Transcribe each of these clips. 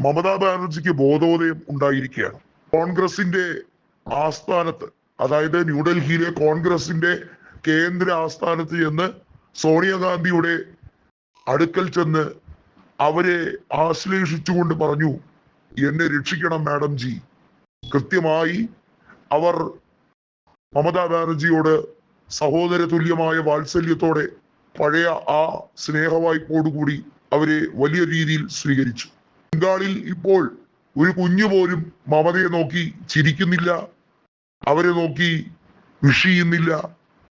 മമതാ ബാനർജിക്ക് ബോധോദയം ഉണ്ടായിരിക്കുകയാണ്. കോൺഗ്രസിന്റെ ആസ്ഥാനത്ത്, അതായത് ന്യൂഡൽഹിയിലെ കോൺഗ്രസിന്റെ കേന്ദ്ര ആസ്ഥാനത്ത് ചെന്ന് സോണിയാഗാന്ധിയുടെ അടുക്കൽ ചെന്ന് അവരെ ആശ്ലേഷിച്ചുകൊണ്ട് പറഞ്ഞു, എന്നെ രക്ഷിക്കണം മാഡം ജി. കൃത്യമായി അവർ മമതാ ബാനർജിയോട് സഹോദര തുല്യമായ വാത്സല്യത്തോടെ പഴയ ആ സ്നേഹവായ്പോടുകൂടി അവരെ വലിയ രീതിയിൽ സ്വീകരിച്ചു. ബംഗാളിൽ ഇപ്പോൾ ഒരു കുഞ്ഞു പോലും മമതയെ നോക്കി ചിരിക്കുന്നില്ല, അവരെ നോക്കി വിഷ് ചെയ്യുന്നില്ല.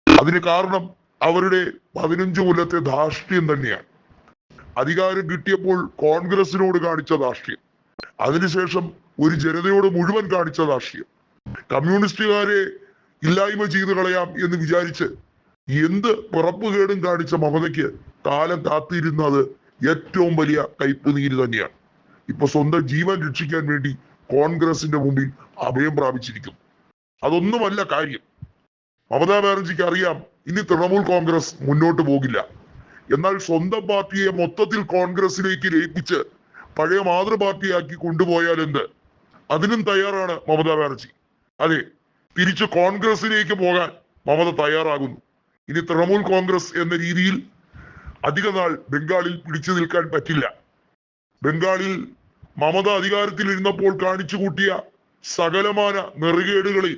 അതിന് കാരണം അവരുടെ 15 കൊല്ലത്തെ ധാർഷ്ട്യം തന്നെയാണ്. അധികാരം കിട്ടിയപ്പോൾ കോൺഗ്രസിനോട് കാണിച്ച ധാർഷ്ട്യം, അതിനുശേഷം ഒരു ജനതയോട് മുഴുവൻ കാണിച്ച ധാർഷ്ട്യം, കമ്മ്യൂണിസ്റ്റുകാരെ ഇല്ലായ്മ ചെയ്തു കളയാം എന്ന് വിചാരിച്ച് എന്ത് പിറപ്പുകേടും കാണിച്ച മമതയ്ക്ക് കാലം കാത്തിരുന്നത് ഏറ്റവും വലിയ കയ്പുനീര് തന്നെയാണ്. ഇപ്പൊ സ്വന്തം ജീവൻ രക്ഷിക്കാൻ വേണ്ടി കോൺഗ്രസിന്റെ മുമ്പിൽ അഭയം പ്രാപിച്ചിരിക്കുന്നു. അതൊന്നുമല്ല കാര്യം. മമതാ ബാനർജിക്ക് അറിയാം ഇനി തൃണമൂൽ കോൺഗ്രസ് മുന്നോട്ട് പോകില്ല. എന്നാൽ സ്വന്തം പാർട്ടിയെ മൊത്തത്തിൽ കോൺഗ്രസിലേക്ക് ലയിപ്പിച്ച് പഴയ മാതൃപാർട്ടിയാക്കി കൊണ്ടുപോയാൽ എന്ത്, അതിനും തയ്യാറാണ് മമതാ ബാനർജി. അതെ, തിരിച്ച് കോൺഗ്രസിലേക്ക് പോകാൻ മമത തയ്യാറാകുന്നു. ഇനി തൃണമൂൽ കോൺഗ്രസ് എന്ന രീതിയിൽ അധിക നാൾ ബംഗാളിൽ പിടിച്ചു നിൽക്കാൻ പറ്റില്ല. ബംഗാളിൽ മമത അധികാരത്തിൽ ഇരുന്നപ്പോൾ കാണിച്ചു കൂട്ടിയ സകലമാന നെറുകേടുകളിൽ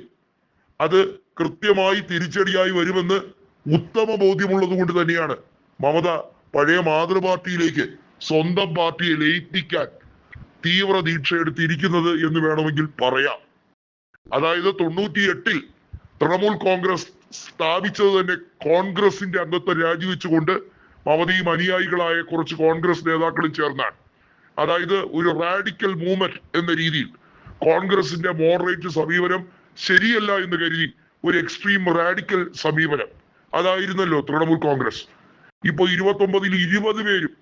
അത് കൃത്യമായി തിരിച്ചടിയായി വരുമെന്ന് ഉത്തമ ബോധ്യമുള്ളത് കൊണ്ട് തന്നെയാണ് മമത പഴയ മാതൃപാർട്ടിയിലേക്ക് സ്വന്തം പാർട്ടിയെ ലയിപ്പിക്കാൻ തീവ്ര ദീക്ഷ എടുത്തിരിക്കുന്നത് എന്ന് വേണമെങ്കിൽ പറയാം. അതായത് 98-ൽ തൃണമൂൽ കോൺഗ്രസ് സ്ഥാപിച്ചത് തന്നെ കോൺഗ്രസിന്റെ അംഗത്വം രാജിവെച്ചുകൊണ്ട് മമതയും അനുയായികളായ കുറച്ച് കോൺഗ്രസ് നേതാക്കളും ചേർന്നാണ്. അതായത് ഒരു റാഡിക്കൽ മൂവ്മെന്റ് എന്ന രീതിയിൽ കോൺഗ്രസിന്റെ മോഡറേറ്റ് സമീപനം ശരിയല്ല എന്ന് കരുതി ഒരു എക്സ്ട്രീം റാഡിക്കൽ സമീപനം, അതായിരുന്നല്ലോ തൃണമൂൽ കോൺഗ്രസ്. ഇപ്പൊ 29-ൽ 20 പേരും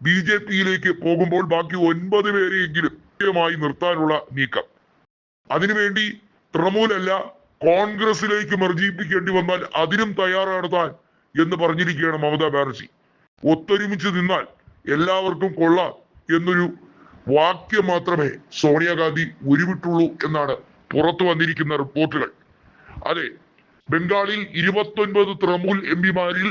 BJP-യിലേക്ക് പോകുമ്പോൾ ബാക്കി 9 പേരെയെങ്കിലും കൃത്യമായി നിർത്താനുള്ള നീക്കം. അതിനുവേണ്ടി തൃണമൂലല്ല കോൺഗ്രസിലേക്ക് മർജിപ്പിക്കേണ്ടി വന്നാൽ അതിനും തയ്യാറാണ് താൻ എന്ന് പറഞ്ഞിരിക്കുകയാണ് മമതാ ബാനർജി. ഒത്തൊരുമിച്ച് നിന്നാൽ എല്ലാവർക്കും കൊള്ളാം എന്നൊരു വാക്യം മാത്രമേ സോണിയാഗാന്ധി ഉരുവിട്ടുള്ളൂ എന്നാണ് പുറത്തു വന്നിരിക്കുന്ന റിപ്പോർട്ടുകൾ. അതെ, ബംഗാളിൽ 29 തൃണമൂൽ MP-മാരിൽ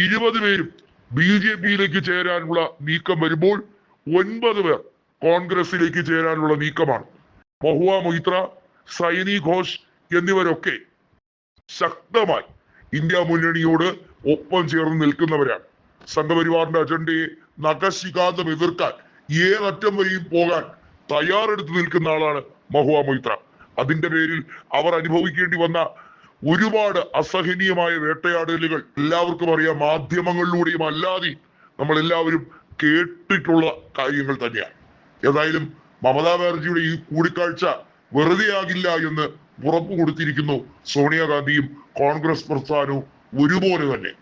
20 പേരും BJP-യിലേക്ക് ചേരാനുള്ള നീക്കം വരുമ്പോൾ 9 പേർ കോൺഗ്രസിലേക്ക് ചേരാനുള്ള നീക്കമാണ്. മഹുവ മൊയ്ത്ര, സൈനി ഘോഷ് എന്നിവരൊക്കെ ശക്തമായി ഇന്ത്യ മുന്നണിയോട് ഒപ്പം ചേർന്ന് നിൽക്കുന്നവരാണ്. സംഘപരിവാറിന്റെ അജണ്ടയെ നഖശിഖാന്തം എതിർക്കാൻ ഏതറ്റം വരെയും പോകാൻ തയ്യാറെടുത്ത് നിൽക്കുന്ന ആളാണ് മഹുവ മൊയ്ത്ര. അതിന്റെ പേരിൽ അവർ അനുഭവിക്കേണ്ടി വന്ന ഒരുപാട് അസഹനീയമായ വേട്ടയാടലുകൾ എല്ലാവർക്കും അറിയാം. മാധ്യമങ്ങളിലൂടെയും അല്ലാതെ നമ്മൾ എല്ലാവരും കേട്ടിട്ടുള്ള കാര്യങ്ങൾ തന്നെയാണ്. ഏതായാലും മമതാ ബാനർജിയുടെ ഈ കൂടിക്കാഴ്ച വെറുതെ ആകില്ല എന്ന് ഉറപ്പ് കൊടുത്തിരിക്കുന്നു സോണിയാഗാന്ധിയും കോൺഗ്രസ് പ്രസ്ഥാനവും ഒരുപോലെ തന്നെ.